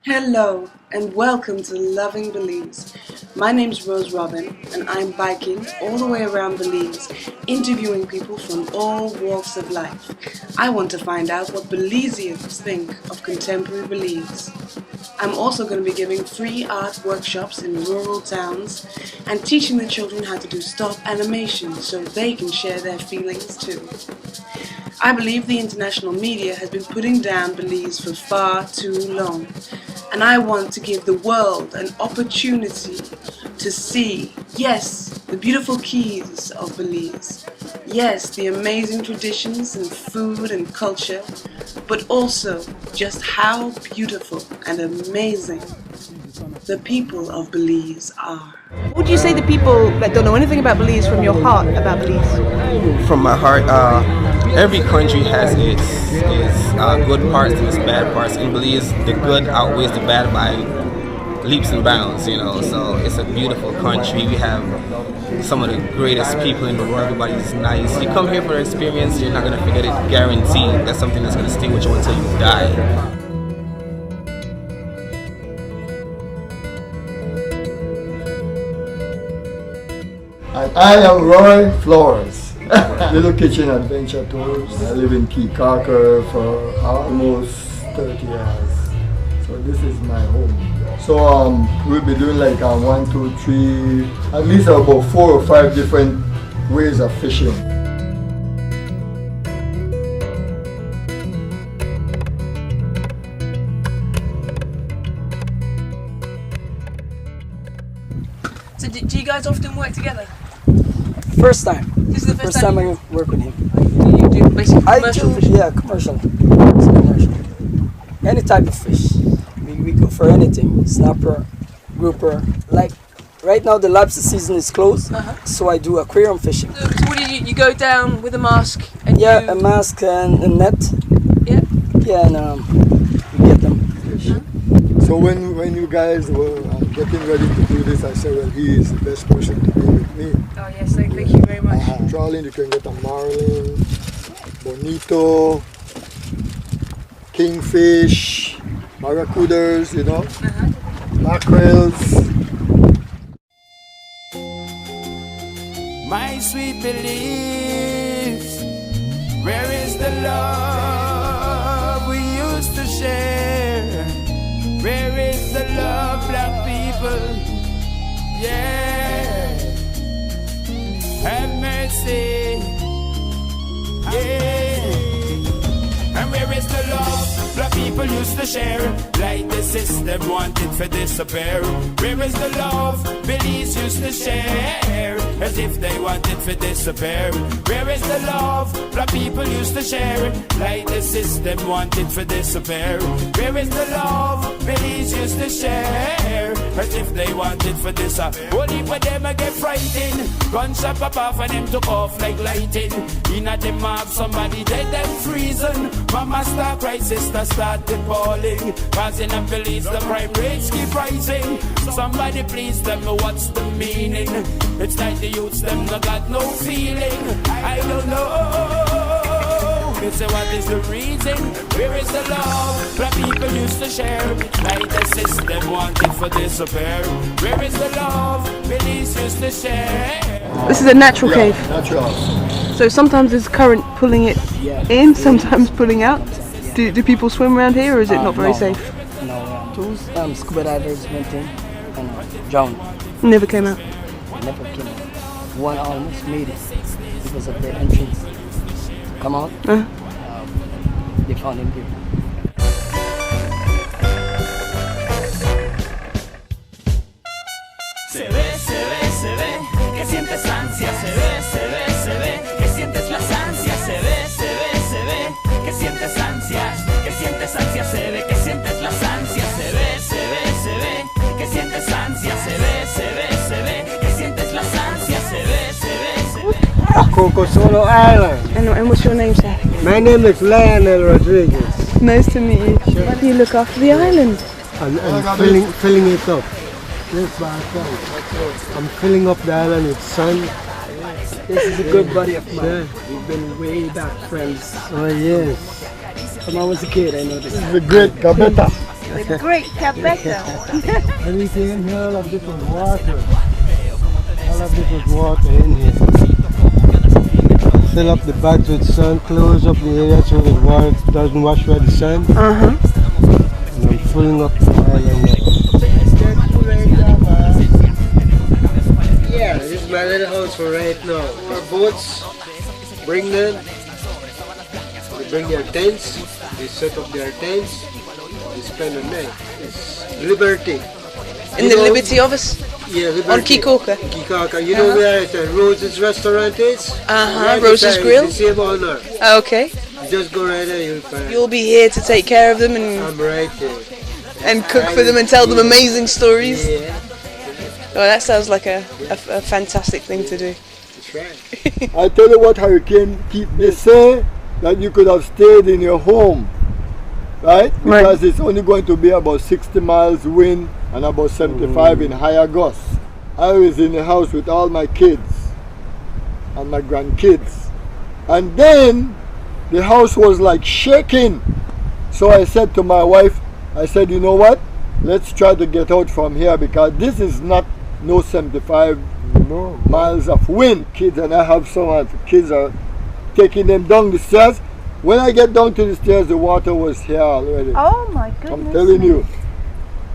Hello and welcome to Loving Belize. My name's Rose Robin and I'm biking all the way around Belize, interviewing people from all walks of life. I want to find out what Belizeans think of contemporary Belize. I'm also going to be giving free art workshops in rural towns and teaching the children how to do stop animation so they can share their feelings too. I believe the international media has been putting down Belize for far too long, and I want to give the world an opportunity to see, yes, the beautiful keys of Belize, yes, the amazing traditions and food and culture, but also just how beautiful and amazing the people of Belize are. Would you say the people that don't know anything about Belize from your heart about Belize? From my heart, every country has its good parts and its bad parts. In Belize, the good outweighs the bad by leaps and bounds, so it's a beautiful country. We have some of the greatest people in the world. Everybody's nice. You come here for an experience, you're not going to forget it, guaranteed. That's something that's going to stay with you until you die. And I am Roy Flowers, Little Kitchen Adventure Tours. I live in Caye Caulker for almost 30 years. So this is my home. So we'll be doing like 1, 2, 3, at least about 4 or 5 different ways of fishing. So do you guys often work together? First time. This is the First time I work with him. Do you do basically commercial fishing? Yeah, commercial. It's commercial. Any type of fish. We go for anything. Snapper, grouper. Like right now the lobster season is closed, so I do aquarium fishing. So what do you go down with a mask and a mask and a net. Yeah. Yeah, and we get them fish. So when you guys were getting ready to do this, I said, well, he is the best person to be with me. Oh yes, thank you very much. Trawling, you can get a marlin, bonito, kingfish, barracudas, mackerels. My sweet Belize, where is the love we used to share? Where is the love, black people? Yeah, have mercy. Yeah, and where is the love black people used to share? Like the system wanted to disappear. Where is the love Belize used to share? As if they wanted to disappear. Where is the love black people used to share? Like the system wanted to disappear. Where is the love Belize used to share? As if they wanted to disappear. Only for them I get frightened. Gunshot pop off and them took off like lighting. In a them have somebody dead and freezing. Mama start cry, sister start falling. Cause in a Belize the crime rates keep rising. Somebody please tell me what's the meaning. It's like the youths them no got no feeling. I don't know. They say what is the reason? Where is the love that people used to share? Like the system wanted to disappear. Where is the love Belize used to share? This is a natural cave. Natural. So sometimes there's current pulling it in, sometimes pulling out. Do people swim around here, or is it not very safe? No, two scuba divers went in and drowned. Never came out. Never came out. One almost made it because of the entrance. Come out, they found him here. Se ve, que sientes ansia. Se ve, que sientes las ansias. Se ve, que sientes ansias. Que sientes ansias, se ve, que sientes las ansias. Se ve, que sientes ansias. Se ve, que sientes las ansias. Se ve. Cocosolo Island. And what's your name, sir? My name is Lionel Rodriguez. Nice to meet you. You look after the island. I'm filling it up. Yes, I'm filling up the island with sun. This is a good buddy of mine. Yeah. We've been way back friends. Oh yes. When I was a kid, I know this. This is the great Gabetta. The great Cabetta. Everything in here, all of this was water. All of this was water in here. Fill up the bags with sand, close up the area so the water doesn't wash away the sand. And I'm filling up the island now. Yeah, this is my little house for right now. Our boats, bring them. They bring their tents, they set up their tents, they spend the night. It's liberty. In the Liberty office? Yeah, liberty. On Caye Caulker? Caye Caulker. You know where Rose's restaurant is? Right Rose's Grill? The same owner. Okay. Just go right there, you'll find. You'll be here to take care of them and I'm right there. and cook for them and tell them amazing stories. Yeah, Well, that sounds like a fantastic thing to do. that's right. I tell you what, Hurricane Keith, they say that you could have stayed in your home, right? Because it's only going to be about 60 miles wind and about 75 in higher gusts. I was in the house with all my kids and my grandkids. And then the house was like shaking. So I said to my wife, I said, you know what? Let's try to get out from here because this is not no 75 miles of wind. Kids, and I have some of the kids are taking them down the stairs. When I get down to the stairs, the water was here already. Oh my goodness. I'm telling you.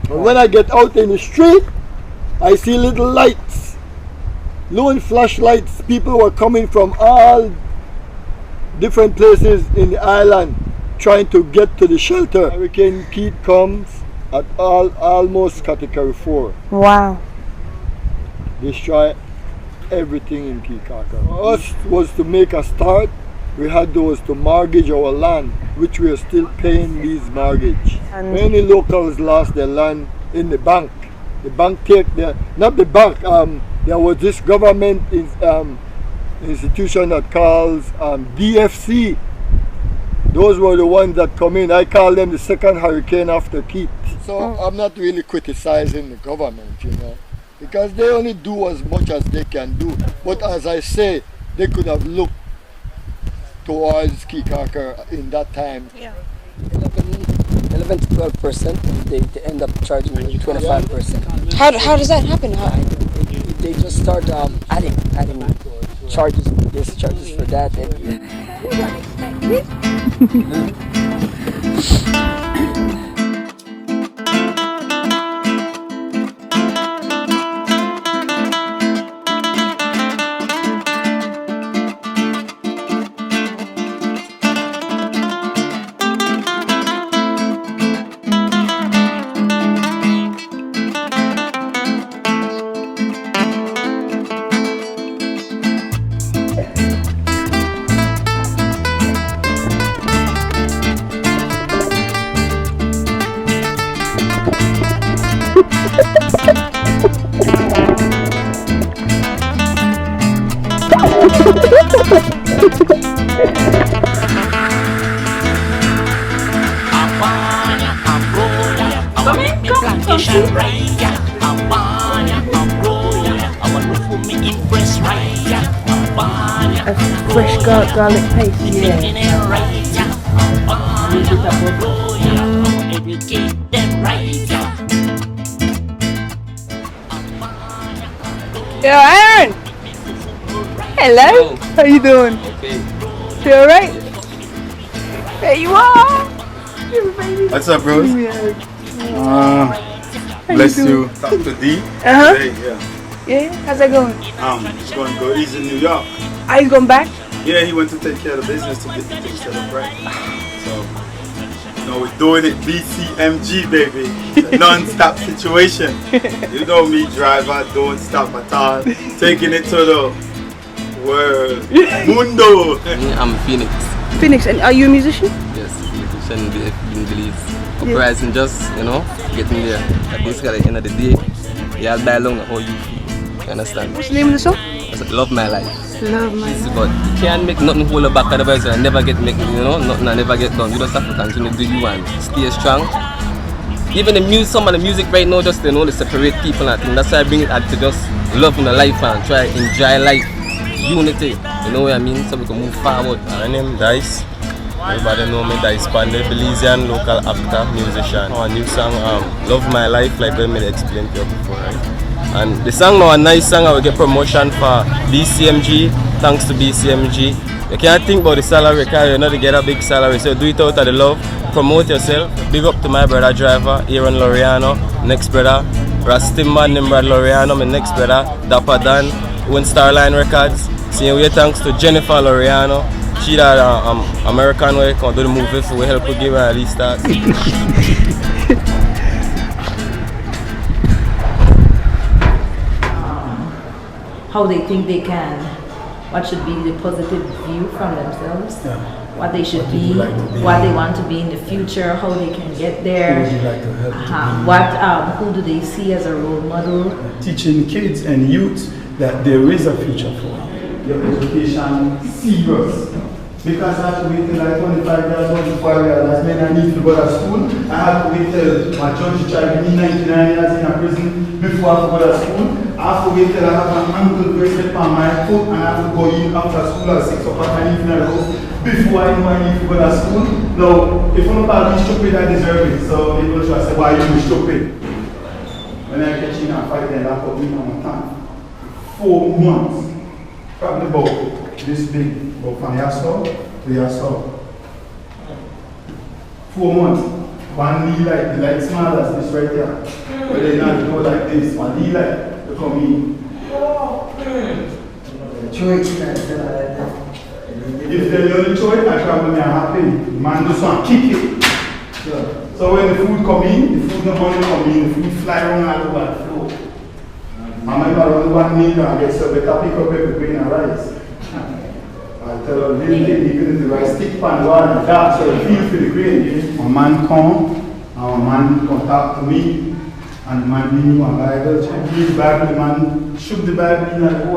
And when I get out in the street, I see little lights, lone flashlights. People were coming from all different places in the island trying to get to the shelter. Hurricane Keith comes at almost category 4. Wow. Destroy everything in Caye Caulker. For us was to make a start. We had to mortgage our land, which we are still paying these mortgage. And many locals lost their land in the bank. The bank take their, not the bank, there was this government institution that calls DFC. Those were the ones that come in. I call them the second hurricane after Keith. So I'm not really criticizing the government, you know, because they only do as much as they can do. But as I say, they could have looked towards Caye Caulker in that time. Yeah. 11 to 12%. They end up charging me 25%. how does that happen? They just start adding charges, this charges for that. A fresh garlic paste. Yo, Aaron! Hello! How you doing? Okay. You alright? There you are! What's up, bros? Bless you. Talk to D. Today, yeah. Yeah? How's that going? He's going to go. He's in New York. Are you going back? Yeah, he went to take care of the business to get the things set up right. So, you know, we're doing it BCMG, baby. It's a non-stop situation. You know me, driver, don't stop at all. Taking it to the world. Mundo. I'm Phoenix. Phoenix, and are you a musician? Yes, musician in Belize. Uprising, just, you know, getting there. At basically at the end of the day, you all die long how you feel. You understand? What's the name of the song? It's Love My Life. Love My Life. But you can't make nothing hold back, otherwise I never get make, you know, nothing I never get done. You just have to continue to do you and stay strong. Even the music, some of the music right now, just, you know, they separate people and things. That's why I bring it out to just love in the life and try to enjoy life. Unity, you know what I mean? So we can move forward. My name is Dice. Everybody know me, that is Pandey, Belizean local actor, musician. Our new song, Love My Life, like when I explained to you before, right? And the song now a nice song, I will get promotion for BCMG, thanks to BCMG. You can't think about the salary because you're not to get a big salary, so do it out of the love, promote yourself. Big up to my brother driver, Aaron Loriano, next brother, Rastimman, Nimrod Loriano, my next brother, Dapper Dan, win Starline Records. Same way thanks to Jennifer Loriano. She that American way can do the movie for we help her give her at least that. How they think they can, what should be the positive view from themselves, what they should be, what they want to be in the future, how they can get there, who would you like to help who do they see as a role model. Teaching kids and youth that there is a future for you. Your education serious. Because I have to wait till like 25 years old before I realize when I need to go to school. I have to wait till my judge tried me 99 years in a prison before I have to go to school. I have to wait till I have an ankle bracelet on my foot and I have to go in after school at 6 o'clock and leave in the house before I know I need to go to school. Now, if I'm about to be stupid, I deserve it. So people try to say, why are you stupid? When I catch in and fight, they laugh at me on my time. 4 months. Probably about this big, but from your store to your store. 4 months. One knee like small as this right here. But they not go like this. One knee like to come in. If they're the only choice, I probably am happy. Man just want to kick it. So when the food come in, the food not only come in, the food fly around all over the floor. I might not only 1 meal and get so better pick up every grain of rice. I tell her, really, even if the rice stick pan one and that, so you feel for the grain. A man come, and a man come talk to me, and the man give me my Bible, check the Bible, the man shook the Bible in and go,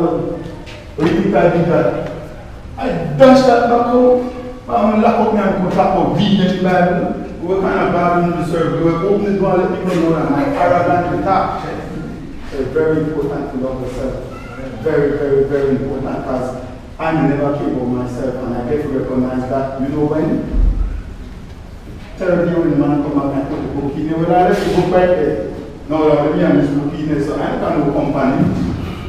what do you think I did that? I dashed that back out, I'm lock up me and go talk about reading the Bible. What kind of Bible do you serve? We open the door and let people know that I'm arrogant to talk. So it's very important to love yourself. Very, very, very important because I never care about myself and I get to recognize that, you know when? Terribly when the man come back and put the book in there, when I left the book right there. Now that me and this book in there, so I ain't got no company.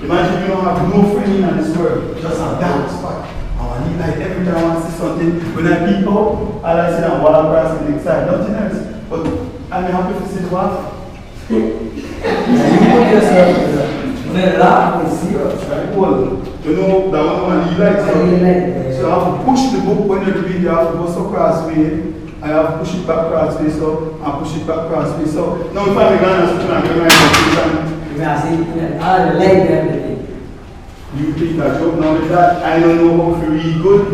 Imagine you don't have no friend in this world, just a dark spot. I need like every time I want to see something, when I peep out, all I see that water grass on the side, nothing else. But I'm happy to see the water. You put yourself very loud and serious, right? Well, you know, that one you like, so I have to push the book when you're reading, I have to go so crossway, I have to push it back crossway, so I push it back crossway, so now if I'm going to school, I'm going to everything. You think that joke now with that, I don't know how to read good.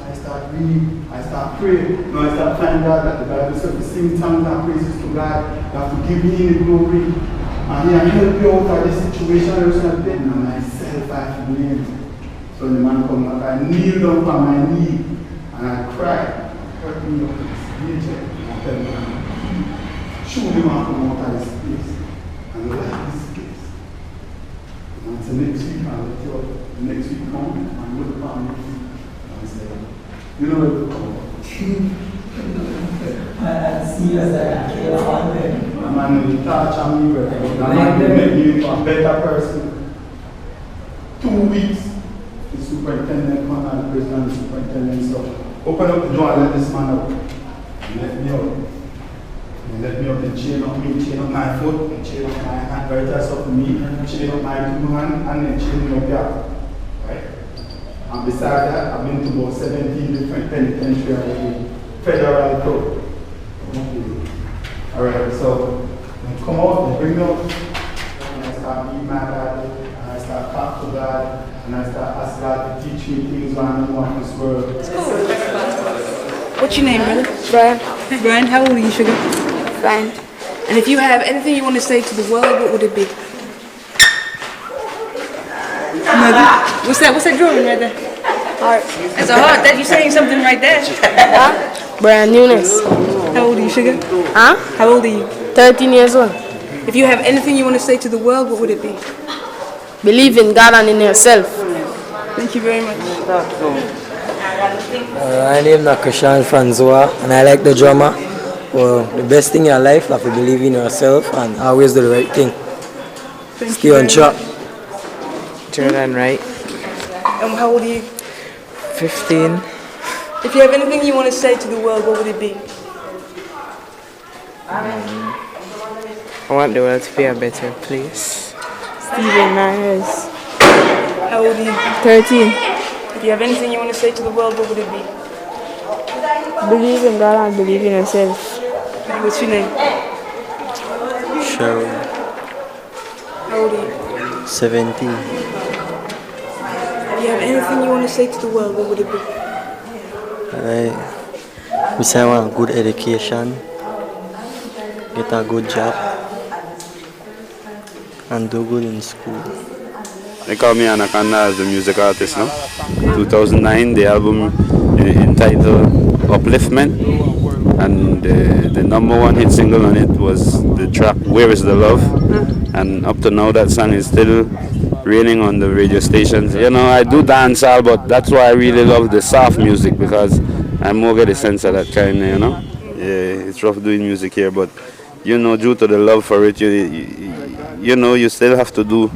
I start reading, I start praying, now I start finding out that the Bible says to sing tongues and praises to God, you have to give me the glory. And he help you out of this situation or something. And myself, I have to kneel. So the man come back, I kneel down on my knee and I cry. Hurt me up in this nature. I tell him, show the man come out of this place. And like this place. And so next week, I'll let you up. Next week come and look upon me. And I say, you know where to come. I see as I care about them. A man will touch on me, a man will make me a better person. 2 weeks, the superintendent come and the president and the superintendent so open up the door and let this man out. And let me out. And let me out and chain up me, chain up my foot, and chain up my hand right there so for me, chain up my 2 hands and then chain me up here. Right? And besides that, I've been to about 17 different penitentiaries already. Federal code. Alright, so I come out, they bring me up, and I start reading my Bible, and I start talking to God, and I start asking God to teach me things I don't know in this world. What's your name, brother? Brian. Brian, how old are you, sugar? Brian. And if you have anything you want to say to the world, what would it be? What's that? What's that drawing right there? Heart. That's a heart. That you're saying something right there. Huh? Brian Nunes. How old are you, sugar? Huh? How old are you? 13 years old. If you have anything you want to say to the world, what would it be? Believe in God and in yourself. Thank you very much. My name is Christian Francois and I like the drama. Well, the best thing in life is to believe in yourself and always do the right thing. Stay on track. Jordan Wright. How old are you? 15. If you have anything you want to say to the world, what would it be? I want the world to be a better place. Steven Myers. How old are you? 13. If you have anything you want to say to the world, what would it be? Believe in God and believe in yourself. What's your name? Cheryl. How old are you? 17. If you have anything you want to say to the world, what would it be? We say I want a good education, get a good job, and do good in school. They call me Anaconda as a music artist now. 2009, the album entitled Upliftment, and the #1 hit single on it was the track Where Is the Love, and up to now that song is still reigning on the radio stations. You know, I do dancehall, but that's why I really love the soft music, because I more get a sense of that kind, you know. Yeah, it's rough doing music here, but you know, due to the love for it, you know, you still have to do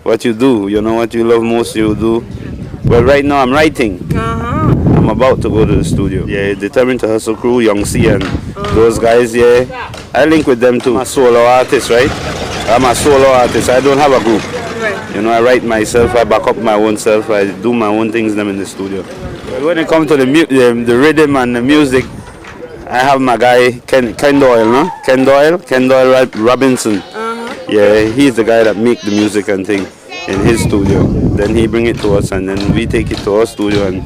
what you do. You know, what you love most, you do. Well, right now I'm writing. I'm about to go to the studio. Yeah, Determined to Hustle crew, Young C and those guys, yeah. I link with them too. I'm a solo artist, right? I'm a solo artist. I don't have a group. You know, I write myself, I back up my own self, I do my own things them in the studio. When it comes to the rhythm and the music, I have my guy Ken Doyle, no? Ken Doyle Robinson. Yeah, he's the guy that make the music and thing in his studio. Then he bring it to us and then we take it to our studio and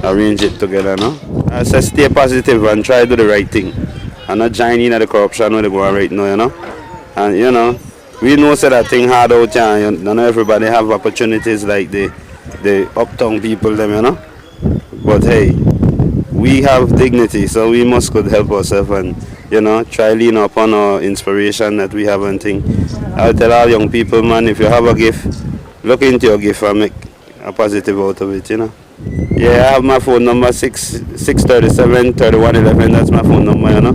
arrange it together, no? I say stay positive and try to do the right thing. And not join in at the corruption where they go on right now, you know? And you know, we know that thing hard out here, and not everybody have opportunities like the uptown people them, you know? But hey, we have dignity, so we must could help ourselves and, you know, try lean upon our inspiration that we have and thing. I'll tell all young people, man, if you have a gift, look into your gift and make a positive out of it, you know. Yeah, I have my phone number 637-3111, that's my phone number, you know.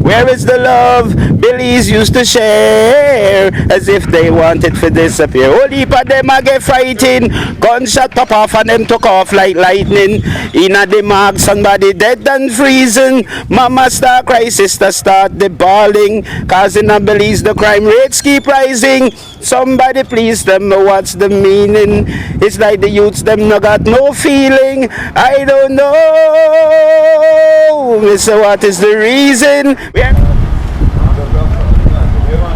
Where is the love Belize used to share, as if they wanted to disappear. All heap of them a get fighting, gunshot pop off and them took off like lightning. In a the mark, somebody dead and freezing. Mama start cry, sister start the bawling, cause in a Belize the crime rates keep rising. Somebody please them know what's the meaning. It's like the youths them no got no feeling. I don't know, Mister, what is the reason?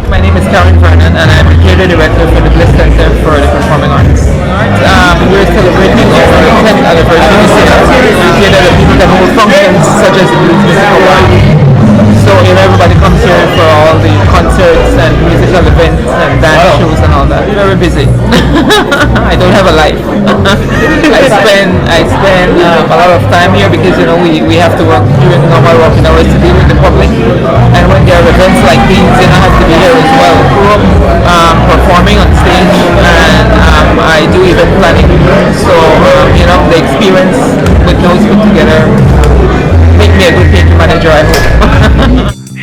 My name is Karen Vernon and I'm the creative director for the Bliss Center for the Performing Arts. We're celebrating our 10th anniversary this year. Here that people can hold functions such as the Belize Music Awards. So everybody comes here for all the concerts and musical events and dance shows and all that. We're very busy. I don't have a life. I spend a lot of time here because, you know, we have to work during normal working hours to deal with the public. And when there are events like these, you know, I have to be here as well. Performing on stage, and I do event planning. So, you know, the experience with those put together make me a good theatre manager, I hope.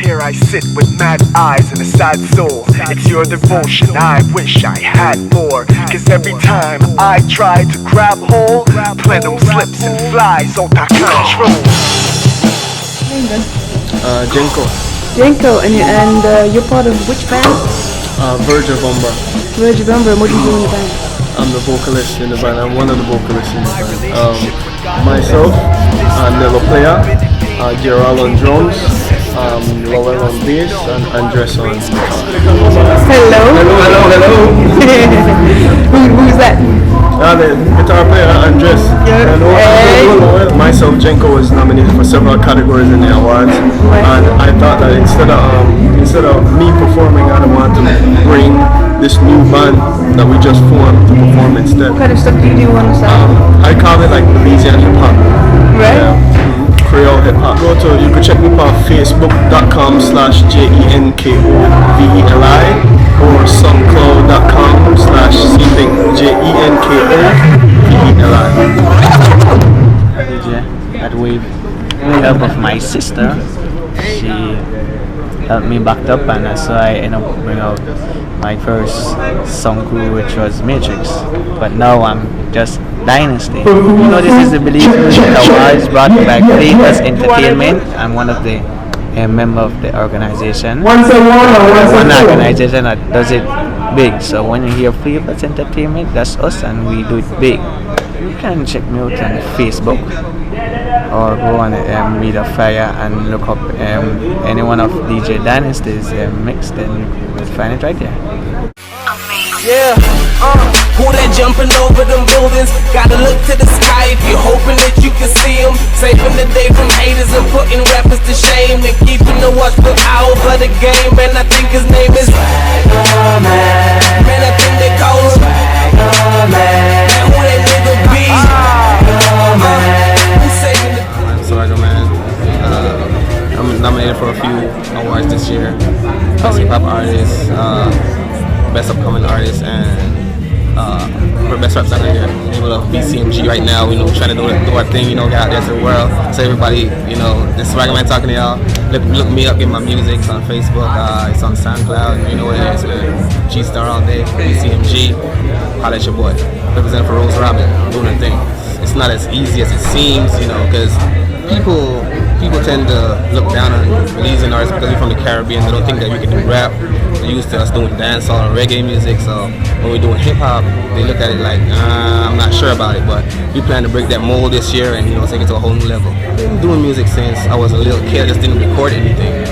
Here I sit with mad eyes and a sad soul. It's your devotion, I wish I had more. Cause every time I try to grab hold, plenum slips and flies out of control. Jenko. Jenko, and you're part of which band? Virgil Bomber. Virgil Bomber, and what do you do in the band? I'm the vocalist in the band. I'm one of the vocalists in the band. Myself, Nelo player, Gerald on drums, Lowell on bass, and Andres on guitar. Hello. Who's that? The guitar player, Andres. And myself, Jenko, was nominated for several categories in the awards, and I thought that instead of me performing, I want to bring this new band that we just formed to perform instead. What kind of stuff do you do on the side? I call it like Belizean hip hop. Right. Yeah. Creole hip hop. You can check me on facebook.com/JENKOVELI or soundcloud.com/JENKOVELI. but with the help of my sister, she helped me backed up, and that's why I ended up bring out my first song crew, which was Matrix. But now I'm just Dynasty. You know, this is the Belize Music Awards brought by Flavaz Entertainment. I'm one of the member of the organization. One organization that does it big. So when you hear Flavaz Entertainment, that's us, and we do it big. You can check me out on Facebook or go on Media Fire and look up any one of DJ Dynasty's mix, then you will find it right there. Yeah, who that jumping over them buildings? Gotta look to the sky if you're hoping that you can see them. Saving the day from haters and putting rappers to shame. And keeping the watch look out for the game. Man, I think his name is Swagger Man. Man, I think they call him Swagger Man. And who that nigga be? Swagger Man. Who's saving the I'm Swagger Man. I'm nominated for a few awards this year. Best hip hop artist, best upcoming artist, and for best rap song of the year. Label of BCMG right now, you know, trying to do our thing, you know, get out there to the world. So everybody, you know, this Swagger Man talking to y'all. Look me up, get my music. It's on Facebook, it's on SoundCloud, you know what it is, man. G-Star all day, BCMG. Holla at your boy. Representing for Rose Robin, doing her thing. It's not as easy as it seems, you know, because people tend to look down on Belizean artists because we're from the Caribbean. They don't think that we can do rap. They're used to us doing dancehall and reggae music. So when we're doing hip hop, they look at it like, I'm not sure about it. But we plan to break that mold this year and, you know, take it to a whole new level. I've been doing music since I was a little kid. I just didn't record anything.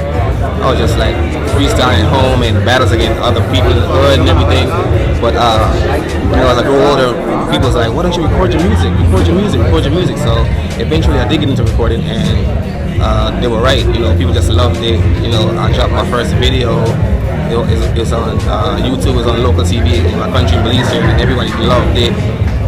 I was just like freestyling at home and battles against other people in the hood and everything. But you know, as I grew older, people was like, why don't you record your music? Record your music, record your music. So eventually I did get into recording, and they were right. You know, people just loved it. You know, I dropped my first video. It was on YouTube, it was on local TV in my country, Belize here, and everybody loved it.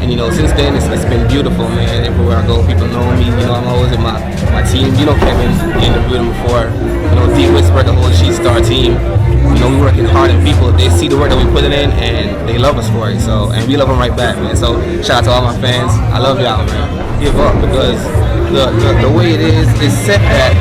And you know, since then it's been beautiful, man. Everywhere I go, people know me. You know, I'm always with my team. You know, Kevin, you interviewed him before. You know, D Whisper, the whole G-Star team. You know, we're working hard, and people, they see the work that we put in, and they love us for it. So, and we love them right back, man. So, shout out to all my fans. I love y'all, man. Give up, because the way it is, it's set that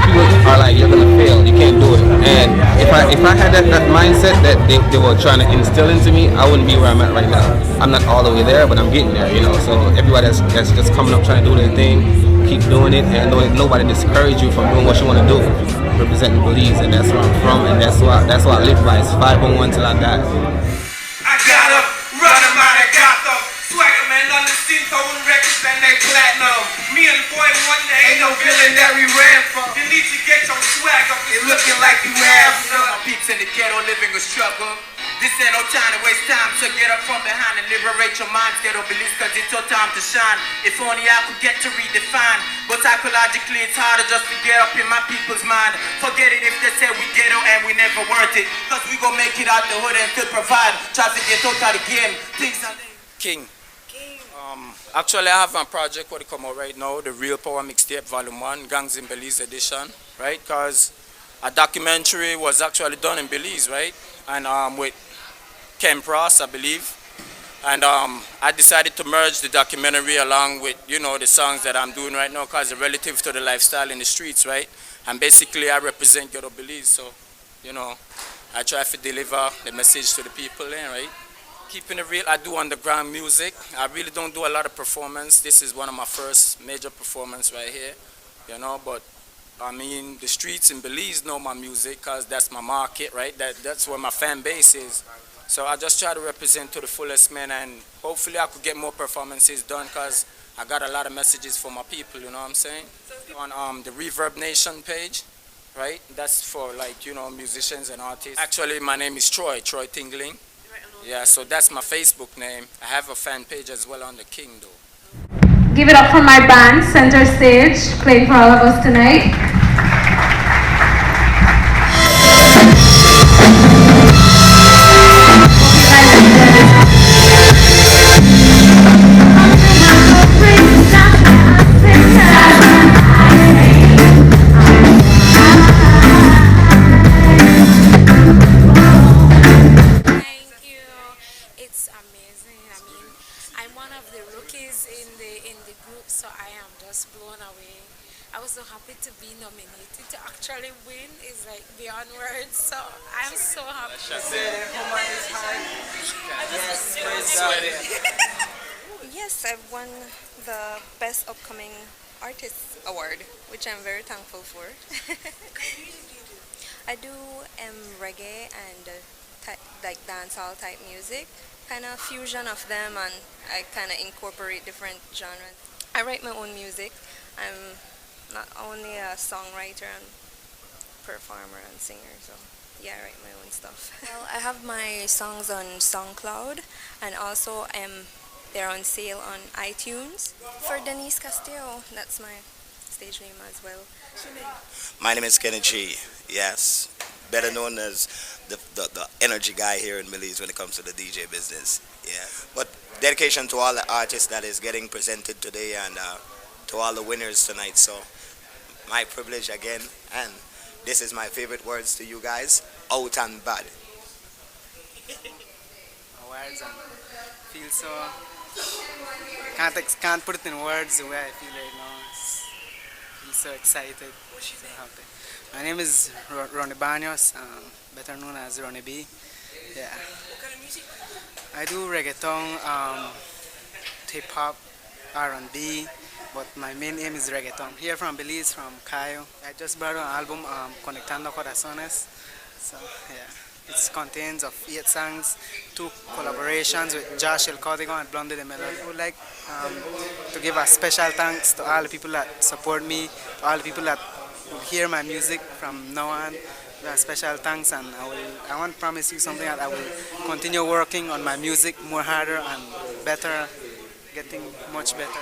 people are like, you're gonna fail, you can't do it. And if I had that mindset that they were trying to instill into me, I wouldn't be where I'm at right now. I'm not all the way there, but I'm getting there, you know. So everybody that's just coming up trying to do their thing, keep doing it, and don't let nobody discourage you from doing what you want to do. Representing Belize, and that's where I'm from, and that's what I live by. It's 501 till I die. I gotta run them out of Gotham. Swagger Man on the scene, throwing records and they platinum. Me and the boy one day ain't no villain that we ran from. You need to get your swag up, it's looking like you have some. My peeps in the ghetto living a struggle. This ain't no time to waste time, so get up from behind and liberate your minds. Ghetto Belize, cause it's your time to shine. If only I could get to redefine, but psychologically it's harder just to get up in my people's mind. Forget it if they say we ghetto and we never worth it, cause we gon' make it out the hood and still provide. Try to get out of the game, things are King. Actually I have a project what come out right now, the Real Power Mixtape Volume 1, Gangs in Belize edition, right? Cause a documentary was actually done in Belize, right? And with Ken Pross, I believe. And I decided to merge the documentary along with, you know, the songs that I'm doing right now, because they're relative to the lifestyle in the streets, right? And basically I represent Ghetto Belize, so, you know, I try to deliver the message to the people there, right? Keeping it real, I do underground music. I really don't do a lot of performance. This is one of my first major performance right here, you know, but I mean, the streets in Belize know my music because that's my market, right? That's where my fan base is. So I just try to represent to the fullest, man, and hopefully I could get more performances done because I got a lot of messages for my people, you know what I'm saying? On the Reverb Nation page, right? That's for, like, you know, musicians and artists. Actually, my name is Troy Tingling. Yeah, so that's my Facebook name. I have a fan page as well on the King, though. Give it up for my band, Center Stage, playing for all of us tonight. I'm one of the rookies in the group, so I am just blown literally win is like beyond words. So I'm so happy. Yes, I've won the Best Upcoming Artist Award, which I'm very thankful for. I do reggae and like dancehall type music, kind of fusion of them, and I kind of incorporate different genres. I write my own music. I'm not only a songwriter and performer and singer, so yeah, I write my own stuff. Well, I have my songs on SoundCloud, and also they're on sale on iTunes. For Denise Castillo, that's my stage name as well. My name is Kenny G, yes, better known as the energy guy here in Belize when it comes to the DJ business. Yeah, but dedication to all the artists that is getting presented today, and to all the winners tonight. So my privilege again, and this is my favorite words to you guys: out and bad. Words and feel so can't put it in words the way I feel right now. Feel so excited, so happy. My name is Ronnie Banos, better known as Ronnie B. Yeah. What kind of music? I do reggaeton, hip hop, R&B, but my main aim is reggaeton. Here from Belize, from Caye. I just brought an album, Conectando Corazones. So yeah, it contains of 8 songs, 2 collaborations with Josh El Código and Blondie de Melody. I would like to give a special thanks to all the people that support me, to all the people that will hear my music from now on. A special thanks, and I want to promise you something, that I will continue working on my music more harder and better, getting much better.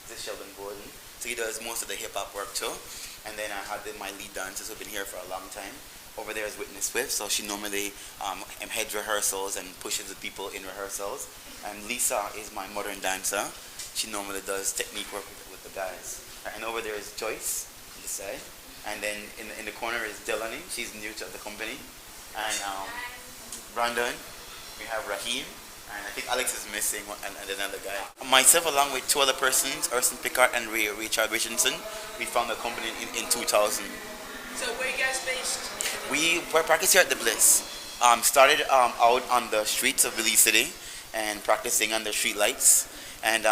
This is Sheldon Gordon. So he does most of the hip hop work too. And then I have my lead dancers who've been here for a long time. Over there is Whitney Swift, so she normally heads rehearsals and pushes the people in rehearsals. And Lisa is my modern dancer. She normally does technique work with the guys. And over there is Joyce on this side. And then in the corner is Delaney. She's new to the company. And Brandon. We have Raheem. And I think Alex is missing, and another guy. Myself, along with 2 other persons, Urson Pickard and Richard Richardson, we found the company in 2000. So where you guys based? We practice here at the Bliss. Started out on the streets of Belize City and practicing under street lights. And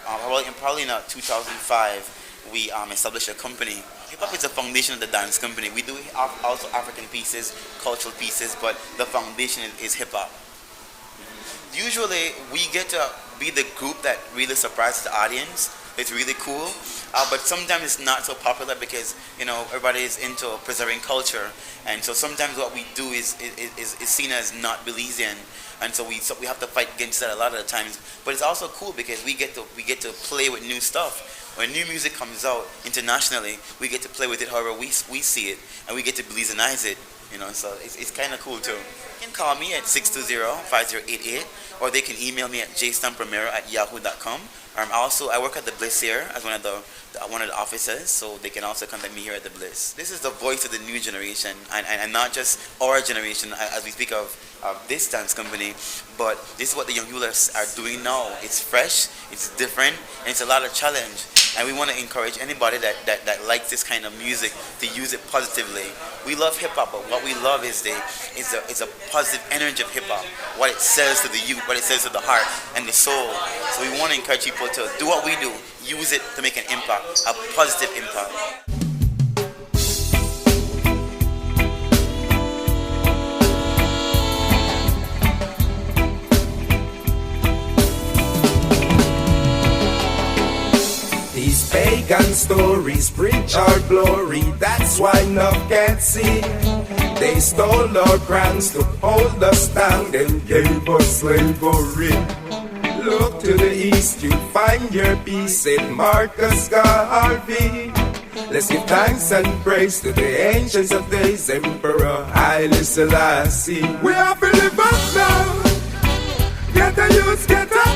probably in 2005, we established a company. Hip-hop is the foundation of the dance company. We do also African pieces, cultural pieces, but the foundation is hip-hop. Usually, we get to be the group that really surprises the audience. It's really cool, but sometimes it's not so popular because everybody is into preserving culture, and so sometimes what we do is seen as not Belizean, and so we have to fight against that a lot of the times. But it's also cool because we get to play with new stuff. When new music comes out internationally, we get to play with it however we see it, and we get to Belizeanize it. So it's kind of cool too. You can call me at 620-5088, or they can email me at jstampromero@yahoo.com. I work at the Bliss here as one of the officers, so they can also contact me here at the Bliss. This is the voice of the new generation, and not just our generation as we speak of this dance company, but this is what the young people are doing now. It's fresh, it's different, and it's a lot of challenge. And we want to encourage anybody that likes this kind of music to use it positively. We love hip-hop, but what we love is a positive energy of hip-hop, what it says to the youth, what it says to the heart and the soul. So we want to encourage people to do what we do, use it to make an impact, a positive impact. These pagan stories preach our glory, that's why none can see. They stole our crowns to hold us down and gave us slavery. Look to the east, you'll find your peace, said Marcus Garvey. Let's give thanks and praise to the ancients of days, Emperor Haile Selassie. We have to live up now. Get a youth, get a